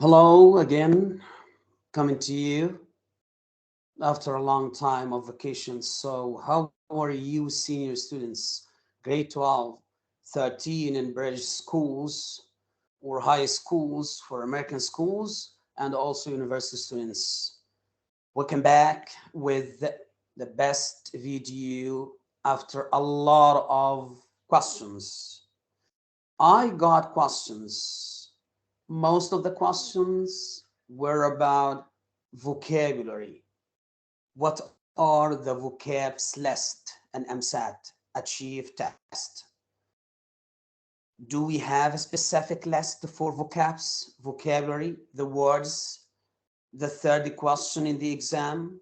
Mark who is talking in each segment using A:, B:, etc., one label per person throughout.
A: Hello again, coming to you after a long time of vacation. So how are you senior students, grade 12, 13 in British schools or high schools for American schools and also university students? Welcome back with the best video after a lot of questions. I got questions. Most of the questions were about vocabulary. What are the vocabs list and EMSAT achieve test? Do we have a specific list for vocabs, vocabulary, the words, the third question in the exam?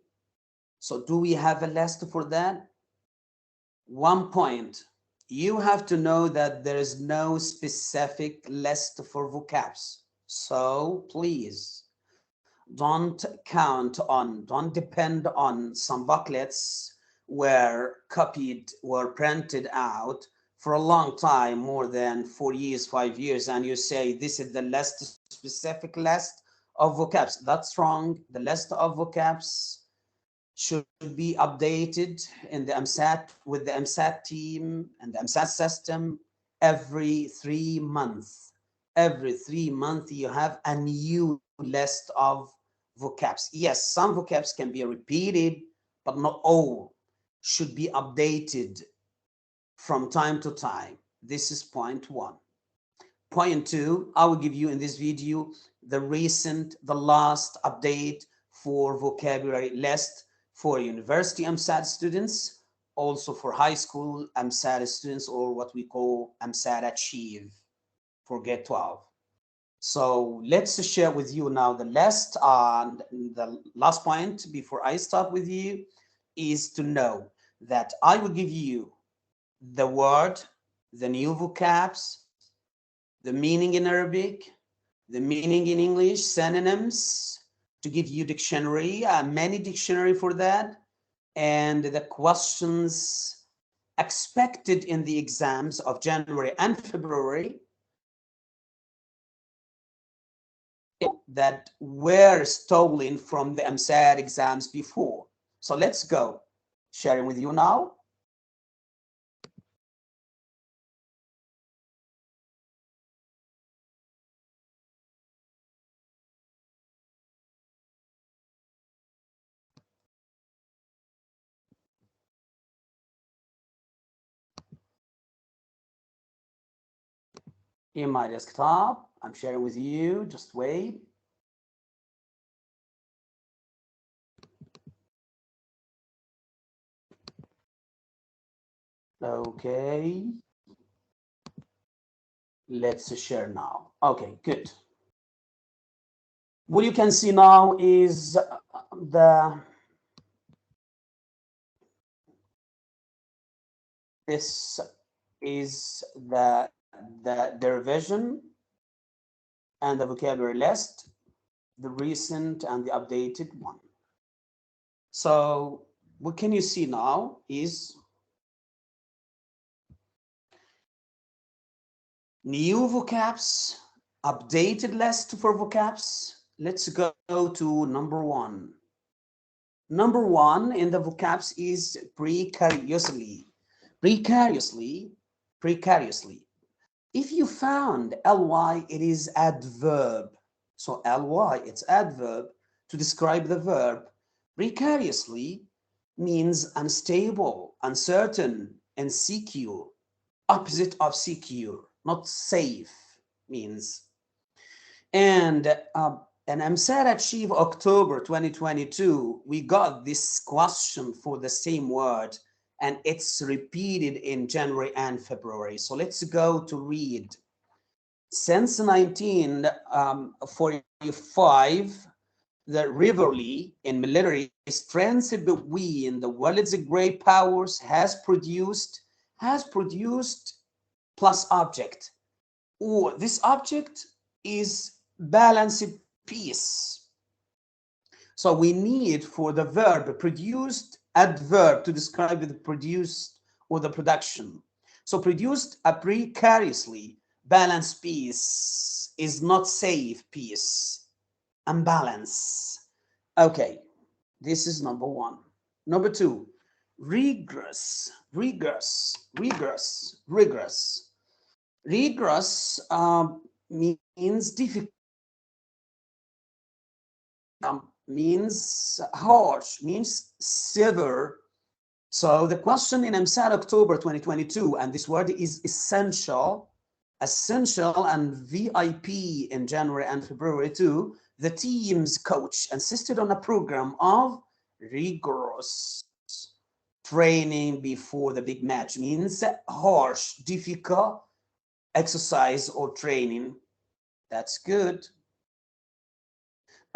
A: So do we have a list for that? 1 point. You have to know that there is no specific list for vocabs. So please don't don't depend on some booklets were copied or printed out for a long time, more than 4 years, 5 years, and you say this is the list, specific list of vocabs. That's wrong. The list of vocabs should be updated in the EMSAT with the EMSAT team and the EMSAT system every 3 months. Every 3 months, you have a new list of vocabs. Yes, some vocabs can be repeated, but not all. Should be updated from time to time. This is point 1. Point 2, I will give you in this video the last update for vocabulary list for university EMSAT students, also for high school EMSAT students, or what we call EMSAT Achieve for grade 12. So let's share with you now the list. And the last point before I start with you is to know that I will give you the word, the new vocabs, the meaning in Arabic, the meaning in English, synonyms, to give you dictionary, many dictionary for that, and the questions expected in the exams of January and February that were stolen from the EMSAT exams before. So let's go. Sharing with you now. In my desktop, I'm sharing with you, just wait. Okay. Let's share now. Okay, good. What you can see now is this is the derivation and the vocabulary list, the recent and the updated one. So what can you see now is new vocabs, updated list for vocabs. Let's go to number 1. Number 1 in the vocabs is precariously. Precariously. If you found ly, it is adverb. So ly, it's adverb to describe the verb. Precariously means unstable, uncertain, insecure. Opposite of secure, not safe means. And an EMSAT Achieve October 2022, we got this question for the same word, and it's repeated in January and February. So let's go to read. Since 1945, the rivalry in military strengths between the world's great powers has produced plus object, or this object is balanced peace. So we need for the verb produced adverb to describe the produced or the production. So produced a precariously balanced peace is not safe peace. Imbalance. Okay, this is number one. Number two, regress. Regress. Regress. Regress. Regress means difficult, means harsh, means severe. So the question in EMSAT October 2022, and this word is essential, essential and VIP in January and February too, the team's coach insisted on a program of rigorous training before the big match, means harsh, difficult exercise or training. That's good.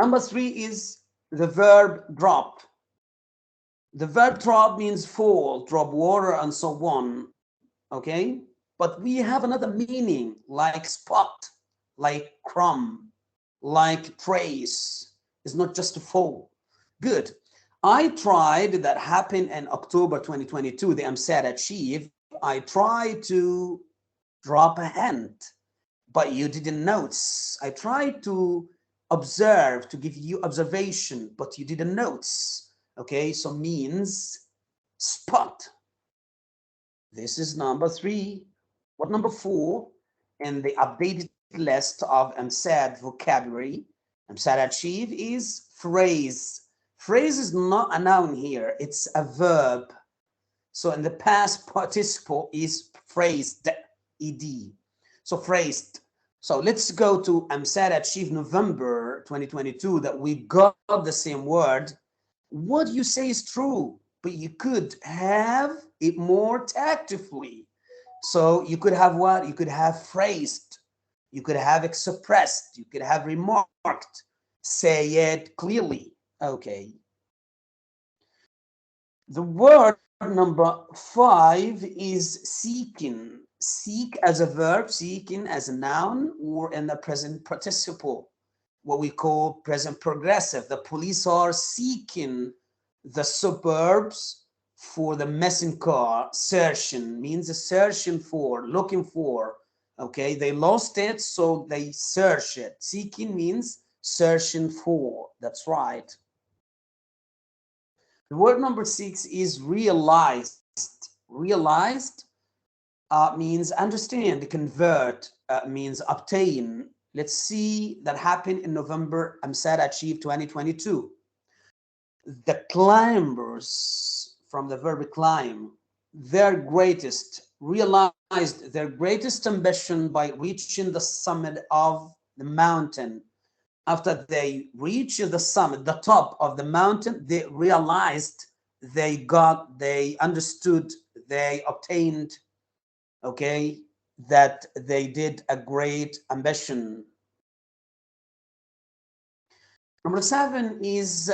A: Number three is the verb drop. The verb drop means fall, drop water, and so on. Okay? But we have another meaning like spot, like crumb, like praise. It's not just to fall. Good. I tried, that happened in October 2022, the EMSAT achieve. I tried to drop a hint, but you didn't notice. I tried to observe, to give you observation, but you didn't notice. Okay, so means spot. This is number three. What number four? In the updated list of EMSAT vocabulary, EMSAT achieve is phrase. Phrase is not a noun here, it's a verb. So in the past participle is phrased, ed. So phrased. So let's go to EMSAT achieve November 2022 that we got the same word. What you say is true, but you could have it more tactfully. So you could have what? You could have phrased, you could have expressed, you could have remarked, say it clearly. Okay. The word number five is seeking. Seek as a verb, seeking as a noun, or in the present participle, what we call present progressive. The police are seeking the suburbs for the missing car. Searching means a searching for, looking for. Okay, they lost it, so they search it. Seeking means searching for. That's right. The word number six is realized. Realized means understand, convert, means obtain. Let's see that happened in November, EMSAT achieve 2022. The climbers, from the verb climb, their greatest, realized their greatest ambition by reaching the summit of the mountain. After they reached the summit, the top of the mountain, they realized, they understood, they obtained, okay, that they did a great ambition. Number seven is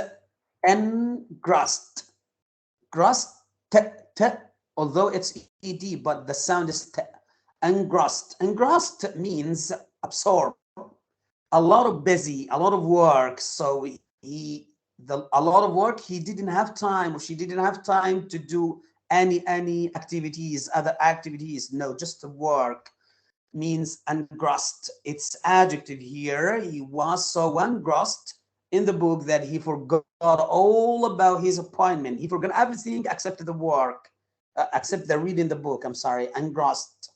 A: engrossed. Grossed, although it's ed, but the sound is t. Engrossed. Engrossed means absorb. A lot of busy, a lot of work. So a lot of work, he didn't have time, or she didn't have time to do any activities, other activities. No, just the work. Means engrossed. It's adjective here. He was so engrossed in the book that he forgot all about his appointment. He forgot everything except the work, except the reading the book. I'm sorry, engrossed.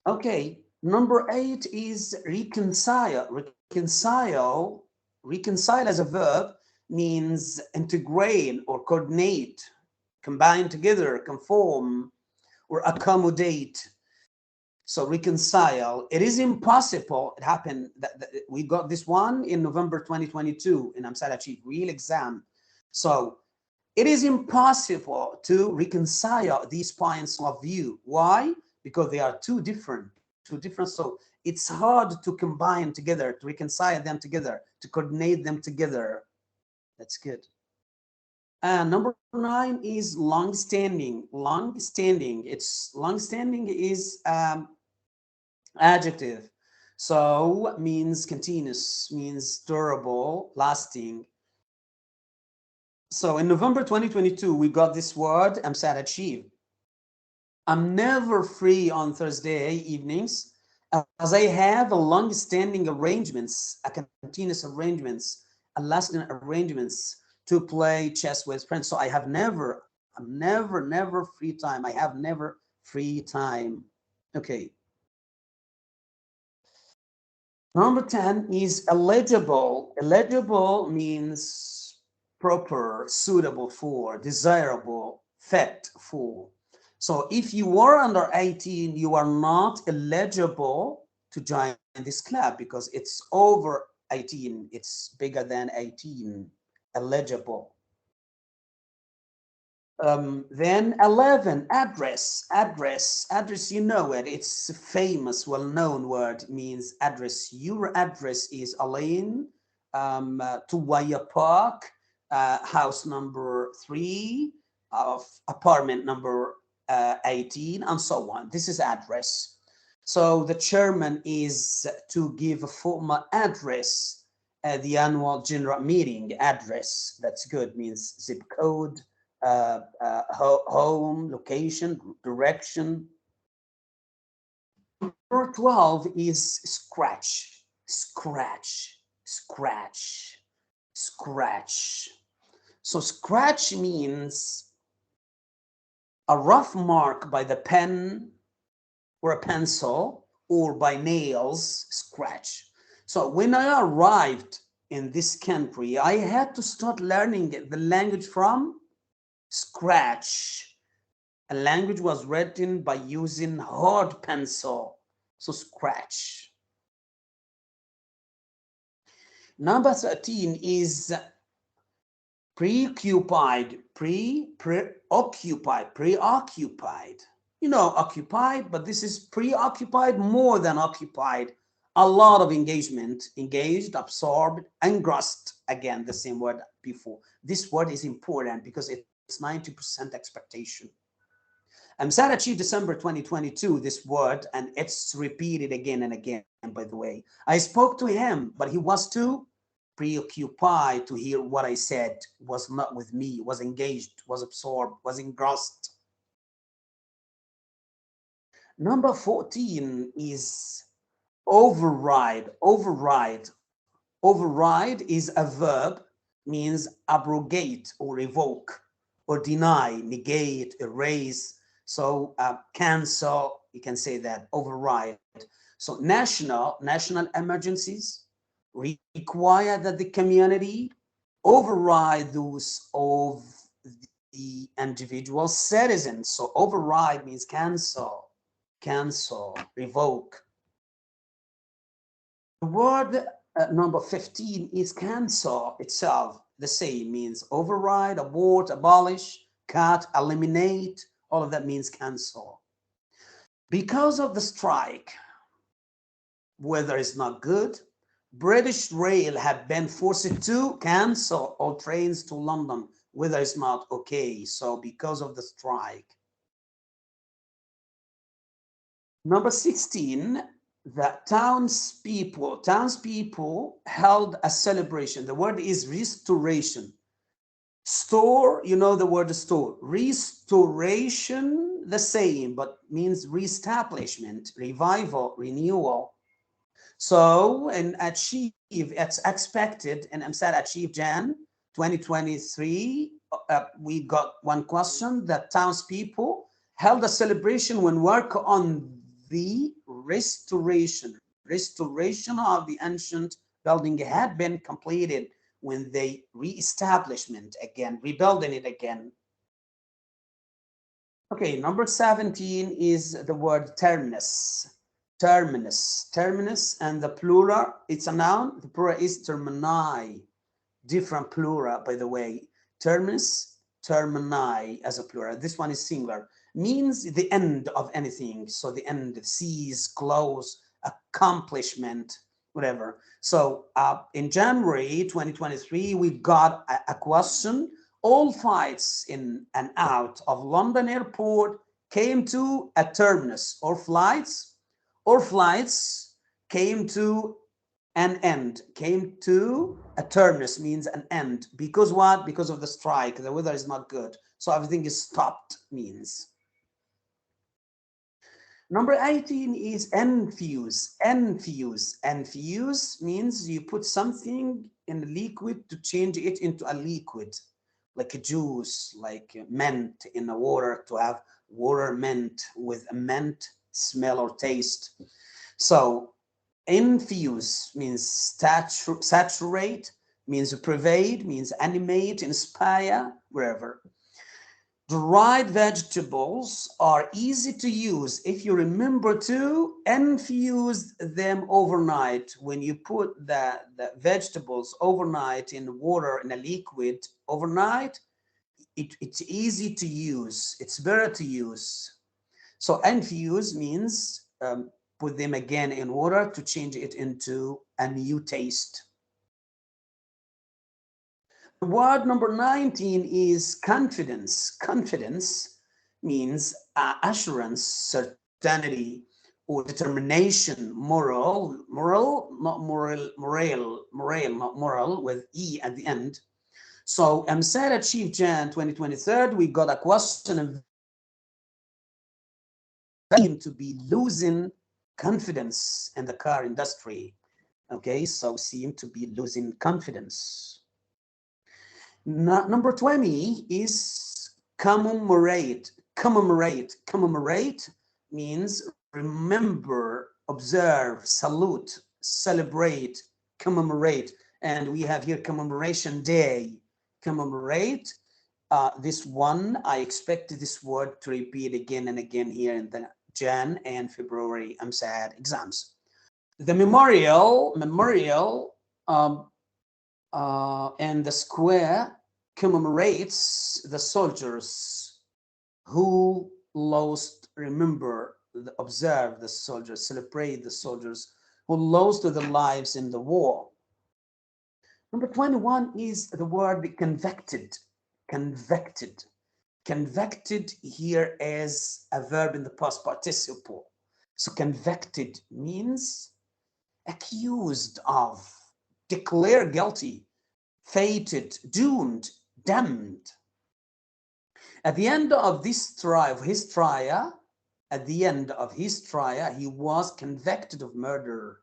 A: Okay, number eight is reconcile. Reconcile. Reconcile as a verb means integrate or coordinate, combine together, conform, or accommodate. So reconcile. It is impossible. It happened that we got this one in November 2022 in EMSAT Achieve real exam. So it is impossible to reconcile these points of view. Why? Because they are too different. So it's hard to combine together, to reconcile them together, to coordinate them together. That's good. And number nine is longstanding. Longstanding. It's longstanding is adjective. So means continuous, means durable, lasting. So in November 2022, we got this word, EMSAT achieve. I'm never free on Thursday evenings as I have a long-standing arrangements, a continuous arrangements, a lasting arrangements to play chess with friends. So I have never free time. I have never free time. Okay. Number 10 is eligible. Eligible means proper, suitable for, desirable, fit for. So if you are under 18, you are not eligible to join this club because it's over 18. It's bigger than 18. Eligible. Then 11, address, you know it. It's a famous, well-known word. It means address. Your address is Elaine, Tuwaya Park, house number 3, apartment number 18, and so on. This is address. So the chairman is to give a formal address at the annual general meeting. Address, that's good, means zip code, home, location, direction. Number 12 is scratch. So scratch means a rough mark by the pen or a pencil or by nails, scratch. So when I arrived in this country, I had to start learning the language from scratch. A language was written by using hard pencil, so scratch. Number 13 is preoccupied. Preoccupied. You know, occupied, but this is preoccupied, more than occupied. A lot of engagement, engaged, absorbed, engrossed. Again, the same word before. This word is important because it's 90% expectation. EMSAT achieved December 2022, this word, and it's repeated again and again, by the way. I spoke to him, but he was too preoccupied to hear what I said, was not with me, was engaged, was absorbed, was engrossed. Number 14 is override. Override is a verb, means abrogate or revoke or deny, negate, erase. So cancel, you can say that, override. So national emergencies require that the community override those of the individual citizens. So override means cancel, revoke. The word number 15 is cancel itself. The same, means override, abort, abolish, cut, eliminate. All of that means cancel. Because of the strike, weather is not good. British Rail have been forced to cancel all trains to London. Weather is not okay. So because of the strike. Number 16, the townspeople held a celebration. The word is restoration. Store, you know the word store. Restoration, the same, but means reestablishment, revival, renewal. So, and achieve, it's expected, and EMSAT achieved Jan 2023. We got one question. The townspeople held a celebration when work on the restoration of the ancient building had been completed, when they reestablishment again, rebuilding it again. Okay, number 17 is the word terminus. Terminus, and the plural, it's a noun. The plural is termini. Different plural, by the way. Terminus, termini as a plural. This one is singular. Means the end of anything. So the end, cease, close, accomplishment, whatever. So in January 2023, we got a question. All flights in and out of London airport came to a terminus, or flights came to an end, came to a terminus, means an end. Because what? Because of the strike. The weather is not good. So everything is stopped, means. Number 18 is infuse. Infuse. Infuse means you put something in a liquid to change it into a liquid, like a juice, like mint in the water, to have water mint with a mint smell or taste. So infuse means saturate, means pervade, means animate, inspire, wherever. Dried vegetables are easy to use if you remember to infuse them overnight. When you put the vegetables overnight in water, in a liquid overnight, it's easy to use. It's better to use. So infuse means put them again in water to change it into a new taste. Word number 19 is confidence. Confidence means assurance, certainty, or determination, moral, not moral, with E at the end. So EMSAT achieved Jan 2023. We got a question to be losing confidence in the car industry. Okay, so seem to be losing confidence. Number 20 is commemorate. Commemorate. Commemorate means remember, observe, salute, celebrate, commemorate. And we have here commemoration day. Commemorate. This one, I expect this word to repeat again and again here in the Jan and February EMSAT exams. The memorial and the square commemorates the soldiers who lost, remember, observe the soldiers, celebrate the soldiers who lost their lives in the war. Number 21 is the word convicted. Convicted. Convicted here as a verb in the past participle. So convicted means accused of, declared guilty, fated, doomed, damned. At the end of his trial, he was convicted of murder.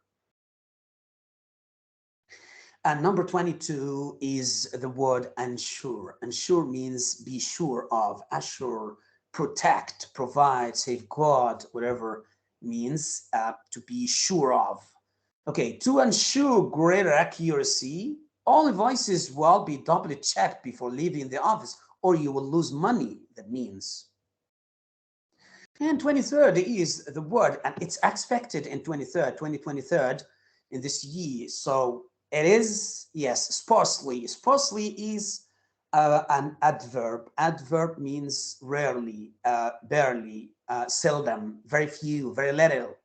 A: And number 22 is the word ensure. Ensure means be sure of, assure, protect, provide, safeguard, whatever means to be sure of. Okay, to ensure greater accuracy, all invoices will be doubly checked before leaving the office, or you will lose money, that means. And 23rd is the word, and it's expected in 2023 in this year. So it is, yes, sparsely. Sparsely is an adverb. Adverb means rarely, barely, seldom, very few, very little.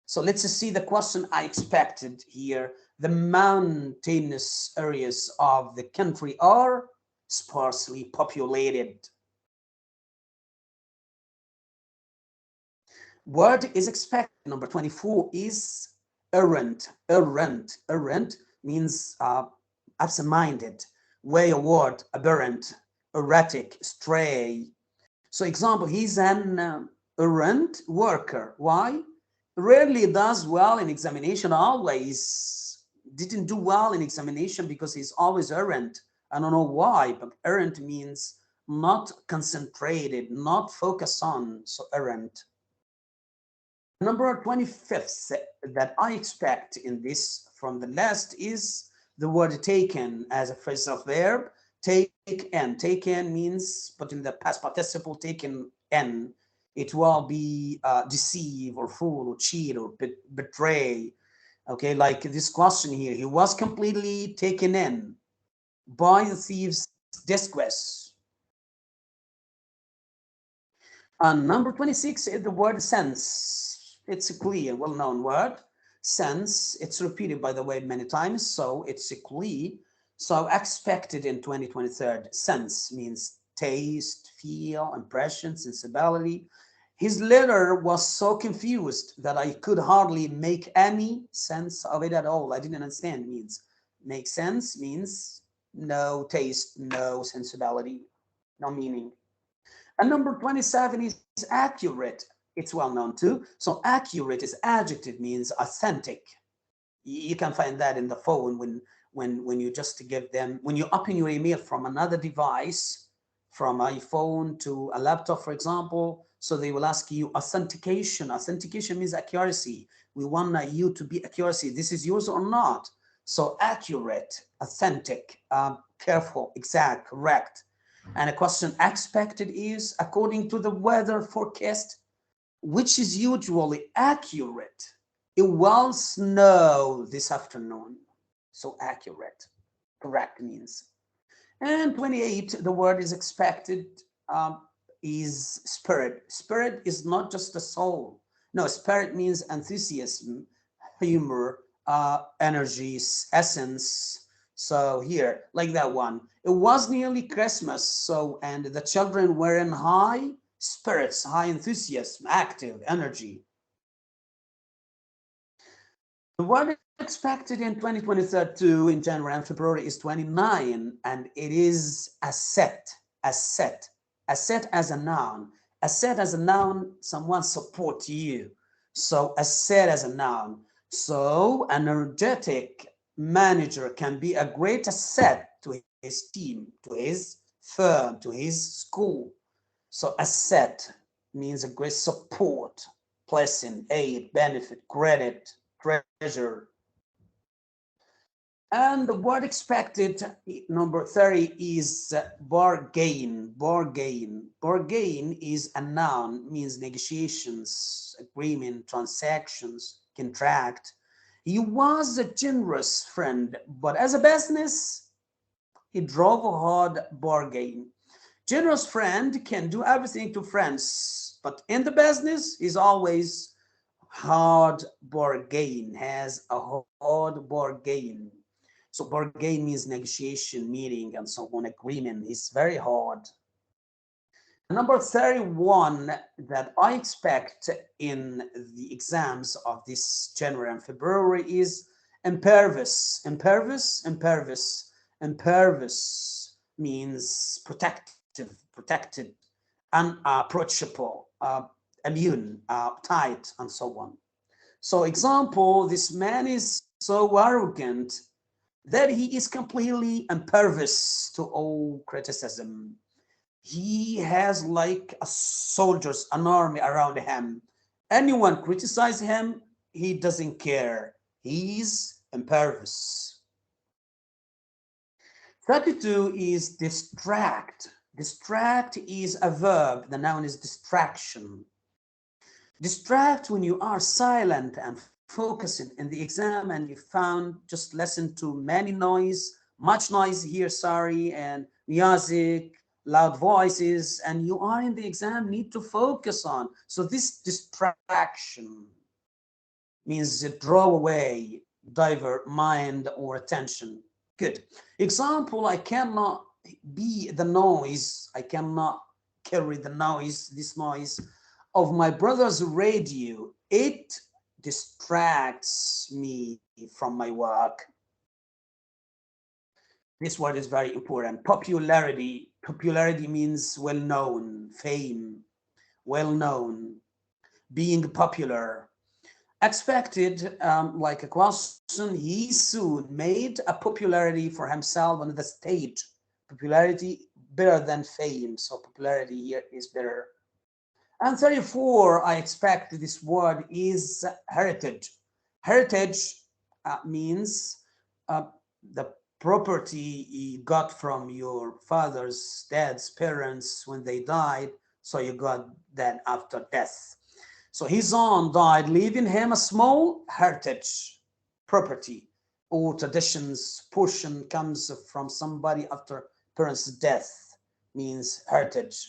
A: So let's see the question I expected here. The mountainous areas of the country are sparsely populated. Word is expected. Number 24 is errant. Errant. Errant means absent-minded, wayward, aberrant, erratic, stray. So example, he's an errant worker. Why? Rarely does well in examination, always didn't do well in examination because he's always errant. I don't know why, but errant means not concentrated, not focused on, so errant. Number 25th that I expect in this from the list is the word taken as a phrasal verb. Take and taken means, but in the past participle, taken in, it will be deceive or fool or cheat or betray. Okay, like this question here, he was completely taken in by the thief's disquest. And number 26 is the word sense. It's a clear, well-known word. Sense, it's repeated, by the way, many times, so it's a clear. So expected in 2023. Sense means taste, feel, impression, sensibility. His letter was so confused that I could hardly make any sense of it at all. I didn't understand. It means make sense means no taste, no sensibility, no meaning. And number 27 is accurate. It's well known too. So accurate is adjective, means authentic. You can find that in the phone when you just give them, when you open your email from another device, from iPhone to a laptop, for example. So they will ask you authentication. Authentication means accuracy. We want you to be accuracy. This is yours or not. So accurate, authentic, careful, exact, correct. And a question expected is according to the weather forecast, which is usually accurate. It will snow this afternoon. So accurate, correct means. And 28, the word is expected, is spirit. Spirit is not just the soul. No, spirit means enthusiasm, humor, energy, essence. So here, like that one. It was nearly Christmas, so, and the children were in high spirits, high enthusiasm, active, energy. The word expected in 2023 in January and February is 29, and it is asset, asset, asset as a noun. Asset as a noun, someone support you. So asset as a noun. So an energetic manager can be a great asset to his team, to his firm, to his school. So asset means a great support, blessing, aid, benefit, credit, treasure. And the word expected, number 30, is bargain. Bargain. Bargain is a noun, means negotiations, agreement, transactions, contract. He was a generous friend, but as a business, he drove a hard bargain. Generous friend can do everything to friends, but in the business, he's always hard bargain, has a hard bargain. So bargain means negotiation, meeting, and so on, agreement. It's very hard. Number 31 that I expect in the exams of this January and February is impervious. Impervious, impervious, impervious means protective, protected, unapproachable, immune, tight, and so on. So example, this man is so arrogant that he is completely impervious to all criticism. He has like a soldiers, an army around him. Anyone criticize him, he doesn't care. He's impervious. 32 is distract. Distract is a verb. The noun is distraction. Distract when you are silent and focusing in the exam and you found just listen to many noise, much noise here, sorry, and music, loud voices, and you are in the exam, need to focus on. So this distraction means draw away, divert mind or attention. Good. Example, I cannot be the noise, I cannot carry the noise, this noise of my brother's radio. It distracts me from my work. This word is very important. Popularity. Popularity means well-known, fame, well-known, being popular. Expected, like a question, he soon made a popularity for himself on the stage. Popularity better than fame, so popularity here is better. And 34, I expect this word is heritage. Heritage means the property you got from your father's, dad's parents when they died, so you got that after death. So his son died, leaving him a small heritage, property, or traditions, portion comes from somebody after parents' death, means heritage.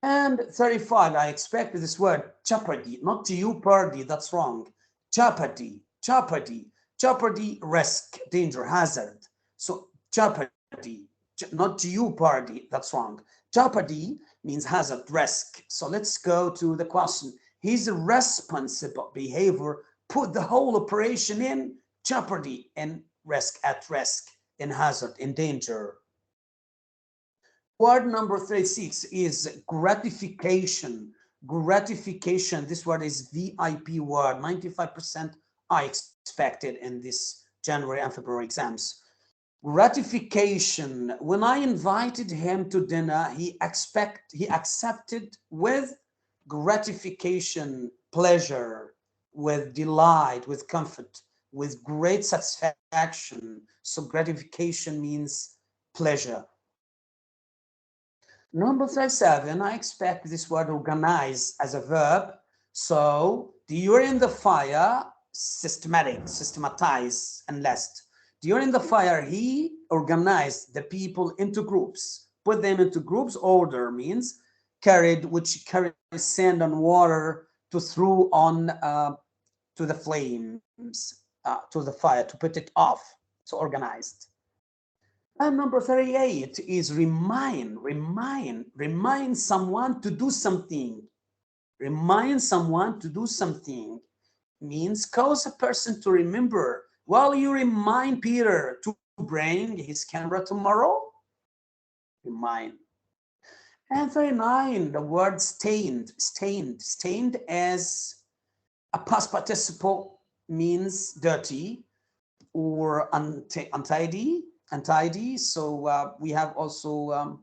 A: And 35, I expect this word jeopardy, not Jeopardy, that's wrong. Jeopardy, jeopardy, jeopardy, risk, danger, hazard. So jeopardy, not Jeopardy, that's wrong. Jeopardy means hazard, risk. So let's go to the question. His responsible behavior put the whole operation in jeopardy, in risk, at risk, in hazard, in danger. Word number 36 is gratification. Gratification, this word is VIP word. 95% I expected in this January and February exams. Gratification, when I invited him to dinner, he accepted with gratification, pleasure, with delight, with comfort, with great satisfaction. So gratification means pleasure. Number 37, I expect this word organize as a verb. So during the fire, systematize, and list. During the fire, he organized the people into groups, put them into groups. Order means carried sand and water to throw on to the flames, to the fire, to put it off. So organized. And number 38 is remind someone to do something. Remind someone to do something means cause a person to remember. Well, you remind Peter to bring his camera tomorrow. Remind. And 39, the word stained as a past participle means dirty or untidy. So we have also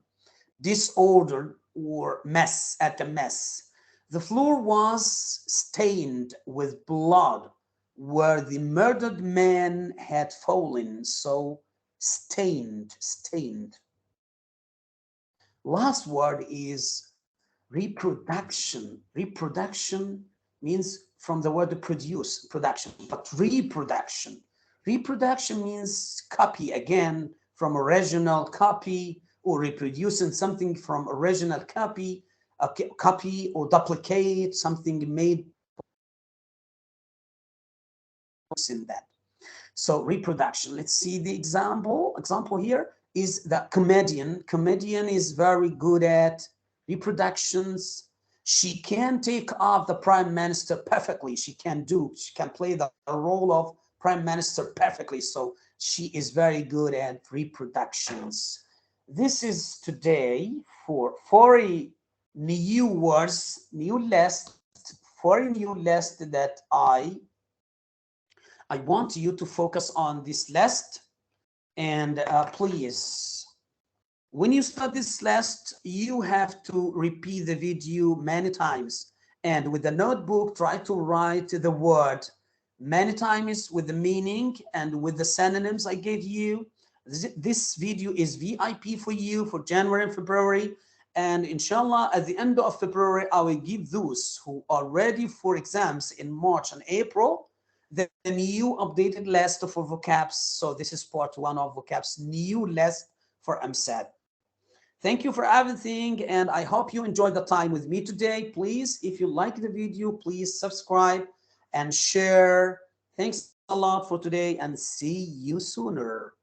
A: disorder or mess, at a mess. The floor was stained with blood where the murdered man had fallen. So stained. Last word is reproduction. Reproduction means from the word produce, production, but reproduction. Reproduction means copy, again, from original copy, or reproducing something from original copy, copy or duplicate something made in that. So reproduction. Let's see the example. Example here is the comedian. Comedian is very good at reproductions. She can take off the prime minister perfectly. She can play the role of prime minister perfectly. So she is very good at reproductions. This is today for 40 new words, new list, 40 new list that I want you to focus on this list. And please, when you start this list, you have to repeat the video many times. And with the notebook, try to write the word many times with the meaning and with the synonyms I gave you. This video is VIP for you for January and February. And inshallah, at the end of February, I will give those who are ready for exams in March and April the new updated list for vocabs. So this is part 1 of vocabs new list for EMSAT. Thank you for everything, and I hope you enjoyed the time with me today. Please, if you like the video, please subscribe and share. Thanks a lot for today, and see you sooner.